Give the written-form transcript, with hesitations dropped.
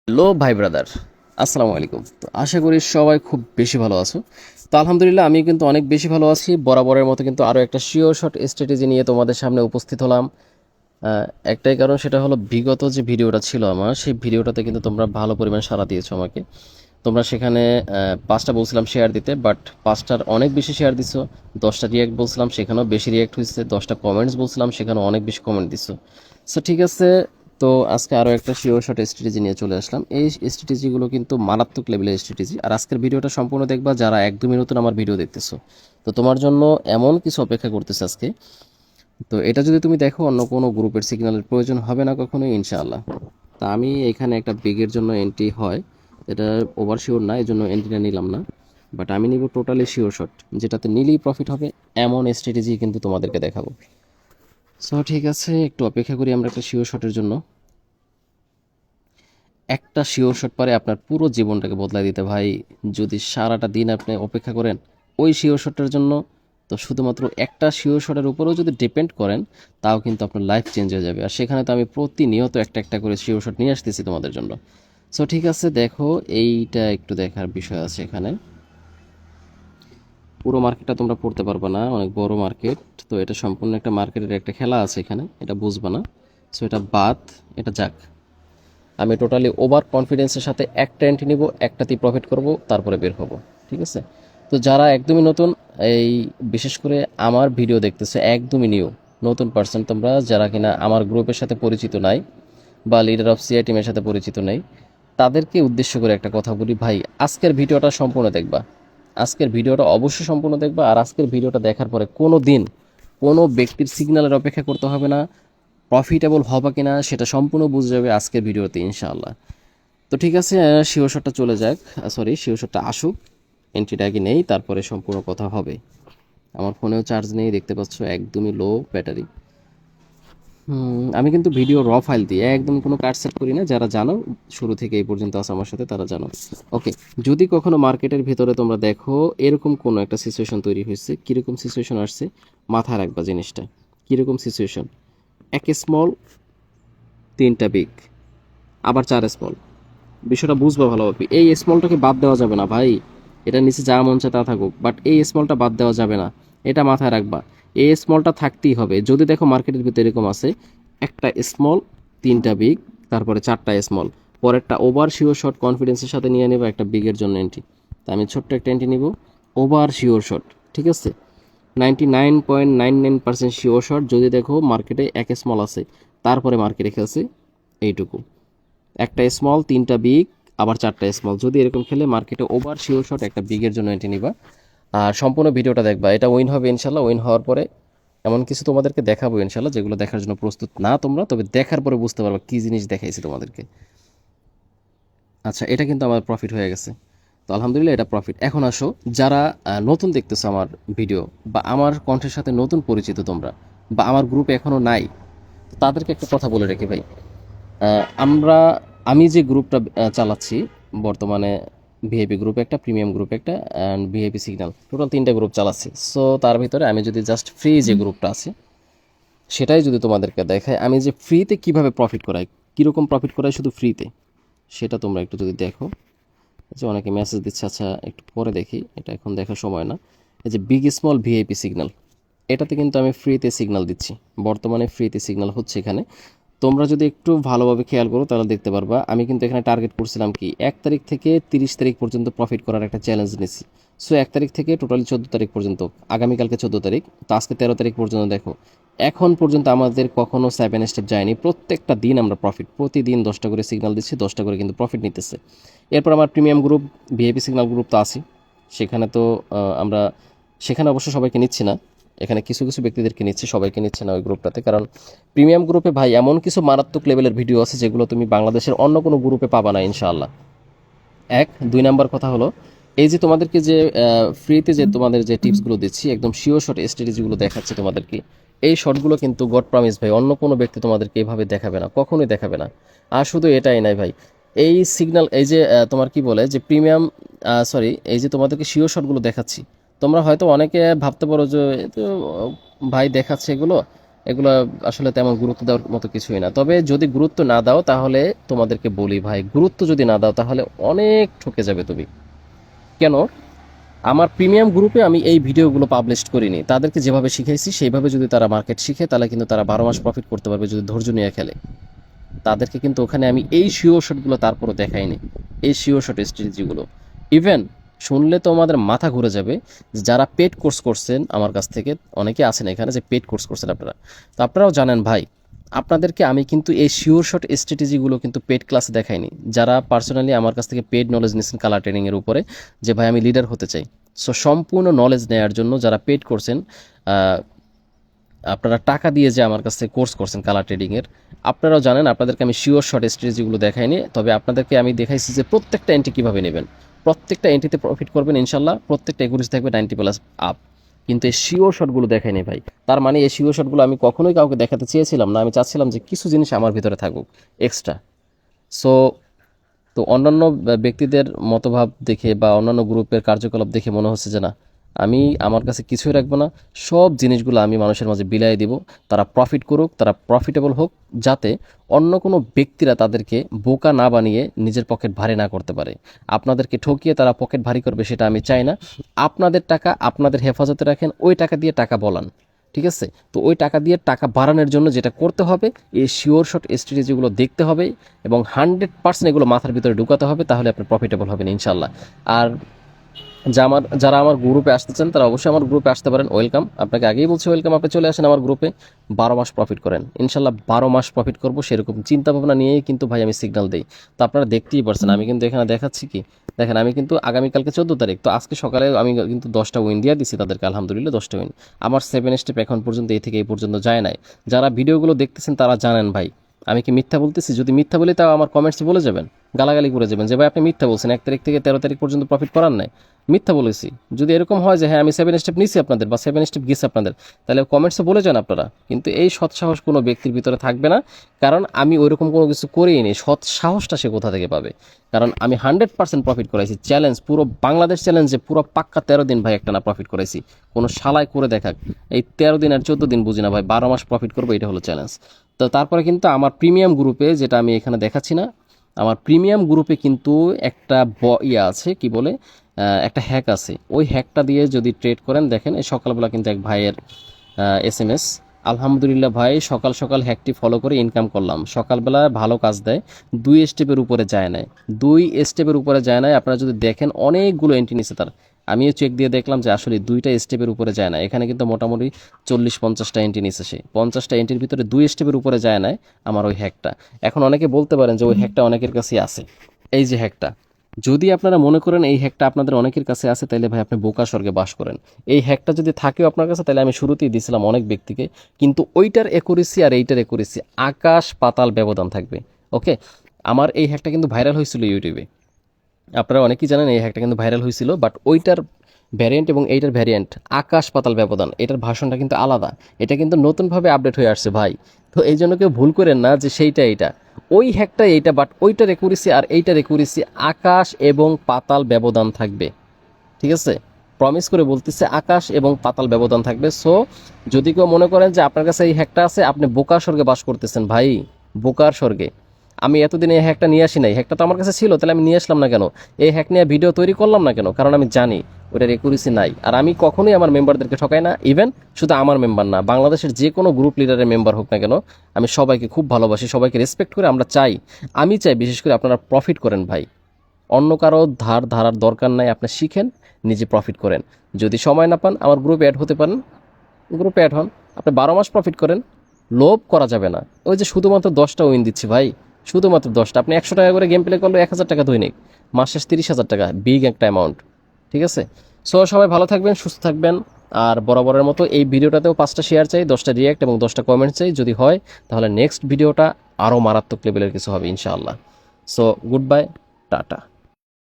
Hello ভাই brother, আসসালামু আলাইকুম। তো আশা করি সবাই খুব বেশি ভালো আছো। তো আলহামদুলিল্লাহ আমি কিন্তু অনেক বেশি ভালো আছি। বরাবরের মতো কিন্তু আরও একটা শিওর শট স্ট্র্যাটেজি নিয়ে তোমাদের সামনে উপস্থিত হলাম। একটাই কারণ, সেটা হলো বিগত যে ভিডিওটা ছিল আমার, সেই ভিডিওটাতে কিন্তু তোমরা ভালো পরিমাণ সাড়া দিয়েছো আমাকে। তোমরা সেখানে 5টা বলছিলাম শেয়ার দিতে, বাট 5টার অনেক বেশি শেয়ার দিছো। 10টা রিয়াক্ট বলছিলাম, সেখানেও বেশি রিয়াক্ট হয়েছে। 10টা কমেন্টস বলছিলাম, সেখানেও অনেক বেশি কমেন্ট দিছো। সো ঠিক আছে, তো আজকে আরও একটা শিওর শট স্ট্র্যাটেজি নিয়ে চলে আসলাম। এই স্ট্র্যাটেজিগুলো কিন্তু মারাত্মক লেভেলের স্ট্র্যাটেজি। আর আজকের ভিডিওটা সম্পূর্ণ দেখবা যারা একদমই নতুন আমার ভিডিও দেখতেছো। তো তোমার জন্য এমন কিছু অপেক্ষা করতেছে আজকে। তো এটা যদি তুমি দেখো, অন্য কোনো গ্রুপের সিগন্যালের প্রয়োজন হবে না কখনোই, ইনশাআল্লাহ। তা আমি এখানে একটা বিগের জন্য এন্ট্রি হয়, এটা ওভার শিওর না, এই জন্য এন্ট্রিটা নিলাম না। বাট আমি নিব টোটালি শিওর শট, যেটাতে নিলেই প্রফিট হবে এমন স্ট্র্যাটেজি কিন্তু তোমাদেরকে দেখাবো। সো ঠিক আছে, একটু অপেক্ষা করি আমরা একটা শিওর শটের জন্য। একটা শিওর শট পারে আপনার পুরো জীবনটাকে বদলাই দিতে ভাই। যদি সারাটা দিন আপনি অপেক্ষা করেন ওই শিওর শটের জন্য, তো শুধুমাত্র একটা শিওর শটের উপরেও যদি ডিপেন্ড করেন, তাও কিন্তু আপনার লাইফ চেঞ্জ হয়ে যাবে। আর সেখানে তো আমি প্রতিনিয়ত একটা একটা করে শিওর শট নিয়ে আসতেছি তোমাদের জন্য। সো ঠিক আছে, দেখো এইটা একটু দেখার বিষয় আছে এখানে। পুরো মার্কেটটা তোমরা পড়তে পারবে না, অনেক বড় মার্কেট। তো এটা সম্পূর্ণ একটা মার্কেটের একটা খেলা আছে এখানে, এটা বুঝবা না। সো এটা বাদ, এটা যাক। আমি টোটালি ওভার কনফিডেন্সের সাথে একটা এন্ট্রি নিব, একটাতেই প্রফিট করব, তারপরে বের হব। ঠিক আছে? তো যারা একদমই নতুন, এই বিশেষ করে আমার ভিডিও দেখতেছে একদমই নিউ, নতুন পার্সন তোমরা, যারা কিনা আমার গ্রুপের সাথে পরিচিত নাই বা লিডার অফ সিআই টিমের সাথে পরিচিত নেই, তাদেরকে উদ্দেশ্য করে একটা কথা বলি ভাই, আজকের ভিডিওটা সম্পূর্ণ দেখবা। আজকের ভিডিওটা অবশ্যই সম্পূর্ণ দেখবা। আর আজকের ভিডিওটা দেখার পরে কোনো দিন কোনো ব্যক্তির সিগন্যালের অপেক্ষা করতে হবে না। প্রফিটেবল হবে কিনা সেটা সম্পূর্ণ বুঝে যাবে আজকের ভিডিওতে, ইনশাআল্লাহ। তো ঠিক আছে, শিওর শটটা চলে যাক, সরি শিওর শটটা আসুক, এন্ট্রিটা আগে নেই, তারপরে সম্পূর্ণ কথা হবে। আমার ফোনেও চার্জ নেই, দেখতে পাচ্ছ একদমই লো ব্যাটারি। আমি কিন্তু ভিডিও র ফাইল দিয়ে একদম কোনো কাট সেট করি না, যারা জানো শুরু থেকে এই পর্যন্ত আছে আমার সাথে তারা জানো। ওকে, যদি কখনো মার্কেটের ভিতরে তোমরা দেখো এরকম কোনো একটা সিচুয়েশন তৈরি হয়েছে, কীরকম সিচুয়েশন আসছে মাথায় রাখবা জিনিসটা। কীরকম সিচুয়েশন? এক স্মল, তিনটা বিগ, আবার চার স্মল। বিষয়টা বুঝবো ভালোভাবে। এই স্মলটাকে বাদ দেওয়া যাবে না ভাই। এটা নিচে যা মন চায় তা থাকুক, বাট এই স্মলটা বাদ দেওয়া যাবে না, এটা মাথায় রাখবা। এই স্মলটা থাকতেই হবে। যদি দেখো মার্কেটের ভিতরে এরকম আছে, একটা স্মল, তিনটা বিগ, তারপরে চারটা স্মল, পরেরটা ওভার শিওর শট কনফিডেন্সের সাথে নিয়ে নেবো একটা বিগের জন্য এন্ট্রি। তা আমি ছোট্ট একটা এন্ট্রি নিব, ওভার শিওর শট। ঠিক আছে? 99.99% শিওর শট। যদি দেখো মার্কেটে এক স্মল আছে, তারপরে মার্কেটে খেলছে এইটুকু, একটা স্মল, তিনটা বিগ, আবার চারটা স্মল। যদি এরকম খেলে মার্কেটে ওভার শিওর শট একটা বিগের জন্য এন্ট্রি নিবা। আর সম্পূর্ণ ভিডিওটা দেখবা, এটা উইন হবে ইনশাল্লাহ। উইন হওয়ার পরে এমন কিছু তোমাদেরকে দেখাবো ইনশাল্লাহ, যেগুলো দেখার জন্য প্রস্তুত না তোমরা, তবে দেখার পরে বুঝতে পারবা কী জিনিস দেখাইছি তোমাদেরকে। আচ্ছা, এটা কিন্তু আমার প্রফিট হয়ে গেছে। তো আলহামদুলিল্লাহ, এটা প্রফিট। এখন আসো, যারা নতুন দেখতেছো আমার ভিডিও, বা আমার কণ্ঠের সাথে নতুন পরিচিত তোমরা, বা আমার গ্রুপে এখনও নাই, তো তাদেরকে একটা কথা বলে রাখি ভাই। আহ, আমরা আমি যে গ্রুপটা চালাচ্ছি বর্তমানে, ভিআইপি গ্রুপ একটা, প্রিমিয়াম গ্রুপ একটা, অ্যান্ড ভিআইপি সিগন্যাল, টোটাল 3টা গ্রুপ চালাচ্ছি। সো তার ভিতরে আমি যদি জাস্ট ফ্রি যে গ্রুপটা আছে সেটাই যদি তোমাদেরকে দেখায়, আমি যে ফ্রিতে কিভাবে প্রফিট করাই, কীরকম প্রফিট করাই শুধু ফ্রিতে, সেটা তোমরা একটু যদি দেখো। যে অনেকে মেসেজ দিচ্ছে, আচ্ছা একটু পরে দেখি, এটা এখন দেখার সময় না। এই যে বিগ স্মল ভিআইপি সিগন্যাল, এটাতে কিন্তু আমি ফ্রিতে সিগন্যাল দিচ্ছি, বর্তমানে ফ্রিতে সিগন্যাল হচ্ছে এখানে। তোমরা যদি একটু ভালোভাবে খেয়াল করো তাহলে দেখতে পারবা, আমি কিন্তু এখানে টার্গেট করছিলাম কি 1 তারিখ থেকে 30 তারিখ পর্যন্ত প্রফিট করার একটা চ্যালেঞ্জ নিচ্ছি। সো 1 তারিখ থেকে টোটালি 14 তারিখ পর্যন্ত, আগামীকালকে 14 তারিখ, তো আজকে 13 তারিখ পর্যন্ত দেখো, এখন পর্যন্ত আমাদের কখনো 7 স্টেপ যায়নি। প্রত্যেকটা দিন আমরা প্রফিট, প্রতিদিন 10টা করে সিগন্যাল দিচ্ছি, 10টা করে কিন্তু প্রফিট নিতেছে। এরপর আমার premium group, VIP signal group তো আছি, সেখানে তো আমরা, সেখানে অবশ্য সবাইকে নিচ্ছি না, এখানে কিছু কিছু ব্যক্তিদেরকে নিচ্ছে, সবাইকে নিচ্ছে না ওই গ্রুপটাতে। কারণ প্রিমিয়াম গ্রুপে ভাই এমন কিছু মারাত্মক লেভেলের ভিডিও আছে যেগুলো তুমি বাংলাদেশের অন্য কোনো গ্রুপে পাবা না ইনশাআল্লাহ। 2 নাম্বার কথা হলো, এই যে তোমাদেরকে যে ফ্রিতে যে তোমাদের যে টিপসগুলো দিচ্ছি, একদম শিওর শট স্ট্র্যাটেজিগুলো দেখাচ্ছি তোমাদেরকে, এই শটগুলো কিন্তু গড প্রমিস ভাই, অন্য কোনো ব্যক্তি তোমাদেরকে এভাবে দেখাবে না, কখনোই দেখাবে না। আর শুধু এটাই নাই ভাই, এই সিগন্যাল, এই যে তোমার কি বলে যে প্রিমিয়াম, সরি, এই যে তোমাদেরকে শিওর শটগুলো দেখাচ্ছি, তোমরা হয়তো অনেকে ভাবতে পারো যে এ তো ভাই দেখাচ্ছে এগুলো, এগুলো আসলে তেমন গুরুত্ব দেওয়ার মতো কিছুই না। তবে যদি গুরুত্ব না দাও তাহলে তোমাদেরকে বলি ভাই, গুরুত্ব যদি না দাও তাহলে অনেক ঠকে যাবে তুমি। কেন? আমার প্রিমিয়াম গ্রুপে আমি এই ভিডিওগুলো পাবলিশ করিনি, তাদেরকে যেভাবে শিখাইছি সেইভাবে যদি তারা মার্কেট শিখে তাহলে কিন্তু তারা 12 মাস প্রফিট করতে পারবে যদি ধৈর্য নিয়ে খেলে। তাদেরকে কিন্তু ওখানে আমি এই শিওর শটগুলো তারপরও দেখাইনি, এই শিওর শট স্ট্র্যাটেজিগুলো। ইভেন শুনলে তো আমাদের মাথা ঘুরে যাবে, যারা পেড কোর্স করছেন আমার কাছ থেকে, অনেকে আছেন এখানে যে পেড কোর্স করছেন আপনারা, তো আপনারাও জানেন ভাই, আপনাদেরকে আমি কিন্তু এই শিওর শট স্ট্র্যাটেজিগুলো কিন্তু পেড ক্লাসে দেখাইনি। যারা পার্সোনালি আমার কাছ থেকে পেড নলেজ নিয়েছেন কালার ট্রেনিংয়ের উপরে, যে ভাই আমি লিডার হতে চাই, সো সম্পূর্ণ নলেজ নেওয়ার জন্য যারা পেড করছেন, আপনারা টাকা দিয়ে যে আমার কাছ থেকে কোর্স করছেন কালার ট্রেডিংয়ের, আপনারাও জানেন আপনাদেরকে আমি শিওর শর্ট স্ট্র্যাটেজিগুলো দেখাইনি। তবে আপনাদেরকে আমি দেখাইছি যে প্রত্যেকটা এন্ট্রি কীভাবে নেবেন, প্রত্যেকটা এন্ট্রিতে প্রফিট করবেন ইনশাল্লাহ, প্রত্যেকটা একুরেসি থাকবে 90+ আপ। কিন্তু এই শিওর শটগুলো দেখাইনি ভাই। তার মানে এই শিওর শটগুলো আমি কখনোই কাউকে দেখাতে চেয়েছিলাম না, আমি চাচ্ছিলাম যে কিছু জিনিস আমার ভিতরে থাকুক এক্সট্রা। সো তো অন্যান্য ব্যক্তিদের মতভাব দেখে বা অন্যান্য গ্রুপের কার্যকলাপ দেখে মনে হচ্ছে যে না, আমি আমার কাছে কিছুই রাখবো না, সব জিনিসগুলো আমি মানুষের মাঝে বিলাই দিব, তারা প্রফিট করুক, তারা প্রফিটেবল হোক, যাতে অন্য কোনো ব্যক্তিরা তাদেরকে বোকা না বানিয়ে নিজের পকেট ভারী না করতে পারে। আপনাদেরকে ঠকিয়ে তারা পকেট ভারী করবে সেটা আমি চাই না। আপনাদের টাকা আপনাদের হেফাজতে রাখেন, ওই টাকা দিয়ে টাকা বলান, ঠিক আছে? তো ওই টাকা দিয়ে টাকা বাড়ানোর জন্য যেটা করতে হবে, এই শিওর শট স্ট্র্যাটেজিগুলো দেখতে হবে এবং 100% এগুলো মাথার ভিতরে ঢুকাতে হবে, তাহলে আপনি প্রফিটেবল হবেন ইনশাল্লাহ। আর যারা আমার গ্রুপে আসতে চান তারা অবশ্যই আমার গ্রুপে আসতে পারেন, ওয়েলকাম। আপনাকে আগেই বলছি ওয়েলকাম, আপনি চলে আসেন আমার গ্রুপে, 12 মাস প্রফিট করেন ইনশাল্লাহ। 12 মাস প্রফিট করবো সেরকম চিন্তা ভাবনা নিয়েই কিন্তু ভাই আমি সিগন্যাল দিই। তো আপনারা দেখতেই পারছেন, আমি কিন্তু এখানে দেখাচ্ছি কি, দেখেন আমি কিন্তু আগামীকালকে 14 তারিখ, তো আজকে সকালে আমি কিন্তু 10টা উইন দিয়ে দিচ্ছি তাদেরকে, আলহামদুলিল্লাহ 10টা উইন। আমার 7 স্টেপ এখন পর্যন্ত এই থেকে এই পর্যন্ত যায় নাই। যারা ভিডিওগুলো দেখতেছেন তারা জানেন ভাই আমি কি মিথ্যা বলতেছি? যদি মিথ্যা বলি তাও আমার কমেন্টসে বলে যাবেন, গালাগালি করে যাবেন যে ভাই আপনি মিথ্যা বলছেন, 1 তারিখ থেকে 13 তারিখ পর্যন্ত প্রফিট করার নাই, মিথ্যা বলেছি। যদি এরকম হয় যে হ্যাঁ আমি 7 স্টেপ নিছি আপনাদের বা 7 স্টেপ গেছি আপনাদের, তাহলে কমেন্টসে বলে যান আপনারা। কিন্তু এই সৎ সাহস কোনো ব্যক্তির ভিতরে থাকবে না, কারণ আমি ওইরকম কোনো কিছু করেই নি। সৎ সাহসটা সে কোথা থেকে পাবে? কারণ আমি 100% প্রফিট করাইছি, চ্যালেঞ্জ, পুরো বাংলাদেশ চ্যালেঞ্জে পুরো পাক্কা 13 দিন ভাই একটা না প্রফিট করাইছি। কোনো শালায় করে দেখাক এই 13 দিন আর 14 দিন বুঝি না ভাই, 12 মাস প্রফিট করবো, এটা হলো চ্যালেঞ্জ। তো তারপরে কিন্তু আমার প্রিমিয়াম গ্রুপে, যেটা আমি এখানে দেখাচ্ছি না, আমার প্রিমিয়াম গ্রুপে কিন্তু একটা আছে কি বলে, একটা হ্যাক আছে। ওই হ্যাকটা দিয়ে যদি ট্রেড করেন, দেখেন এই সকালবেলা কিন্তু এক ভাইয়ের SMS, আলহামদুলিল্লাহ ভাই সকাল সকাল হ্যাকটি ফলো করে ইনকাম করলাম। সকালবেলা ভালো কাজ দেয়, 2 স্টেপের উপরে যায় নাই, 2 স্টেপের উপরে যায় নাই। আপনারা যদি দেখেন অনেকগুলো এন্ট্রি নিচ্ছে তার, আমিও চেক দিয়ে দেখলাম যে আসলে 2টা স্টেপের উপরে যায় না। এখানে কিন্তু মোটামুটি 40-50টা এন্ট্রি নিচ্ছে সে, 50টা এন্ট্রির ভিতরে 2 স্টেপের উপরে যায় না আমার ওই হ্যাকটা। এখন অনেকে বলতে পারেন যে ওই হ্যাকটা অনেকের কাছেই আছে। এই যে হ্যাকটা, যদি আপনারা মনে করেন এই হ্যাকটা আপনাদের অনেকের কাছে আছে, তাহলে ভাই আপনি বোকা স্বর্গে বাস করেন। এই হ্যাকটা যদি থাকেও আপনার কাছে, তাহলে আমি শুরুতেই দিয়েছিলাম অনেক ব্যক্তিকে, কিন্তু ওইটার একুরেসি আর এইটার একুরেসি আকাশ পাতাল ব্যবধান থাকবে। ওকে, আমার এই হ্যাকটা কিন্তু ভাইরাল হয়েছিল ইউটিউবে, আপনারা অনেকেই জানেন এই হ্যাকটা কিন্তু ভাইরাল হয়েছিল, বাট ওইটার ভ্যারিয়েন্ট এবং এইটার ভ্যারিয়েন্ট আকাশ পাতাল ব্যবধান, এটার ভাষণটা কিন্তু আলাদা, এটা কিন্তু নতুনভাবে আপডেট হয়ে আসছে ভাই। তো এই জন্য কেউ ভুল করেন না যে সেইটা এইটা, ওই হ্যাকটা এইটা, বাট ওইটার একুরেসি আর এইটার একুরেসি আকাশ এবং পাতাল ব্যবধান থাকবে, ঠিক আছে? প্রমিস করে বলতেছে আকাশ এবং পাতাল ব্যবধান থাকবে। সো যদি কেউ মনে করেন যে আপনার কাছে এই হ্যাকটা আছে, আপনি বোকার স্বর্গে বাস করতেছেন ভাই, বোকার স্বর্গে। আমি এতদিন এই হ্যাকটা নিয়ে আসি নাই, হ্যাকটা তো আমার কাছে ছিল, তাহলে আমি নিয়ে আসলাম না কেন? এই হ্যাক নিয়ে ভিডিও তৈরি করলাম না কেন? কারণ আমি জানি ওটার একুরেসি নাই। আর আমি কখনোই আমার মেম্বারদেরকে ঠকাই না, ইভেন শুধু আমার মেম্বার না, বাংলাদেশের যে কোনো গ্রুপ লিডারের মেম্বার হোক না কেন, আমি সবাইকে খুব ভালোবাসি, সবাইকে রেসপেক্ট করে আমরা চাই, আমি চাই বিশেষ করে আপনারা প্রফিট করেন ভাই। অন্য কারো ধারার দরকার নাই, আপনি শিখেন, নিজে প্রফিট করেন। যদি সময় না পান আমার গ্রুপে অ্যাড হতে পারেন, গ্রুপে অ্যাড হন, আপনি 12 মাস প্রফিট করেন। লোভ করা যাবে না, ওই যে শুধুমাত্র 10টা উইন দিচ্ছি ভাই, শুধুমাত্র 10টা। আপনি 100 টাকা করে গেম প্লে করলে 1000 টাকা দৈনিক, মাস শেষ 30,000 টাকা, বিগ একটা অ্যামাউন্ট, ঠিক আছে? সো সবাই ভালো থাকবেন, সুস্থ থাকবেন। আর বরাবরের মতো এই ভিডিওটাতেও 5টা শেয়ার চাই, 10টা রিয়াক্ট এবং 10টা কমেন্ট চাই। যদি হয় তাহলে নেক্সট ভিডিওটা আরও মারাত্মক লেভেলের কিছু হবে ইনশাআল্লাহ। So good bye, tata.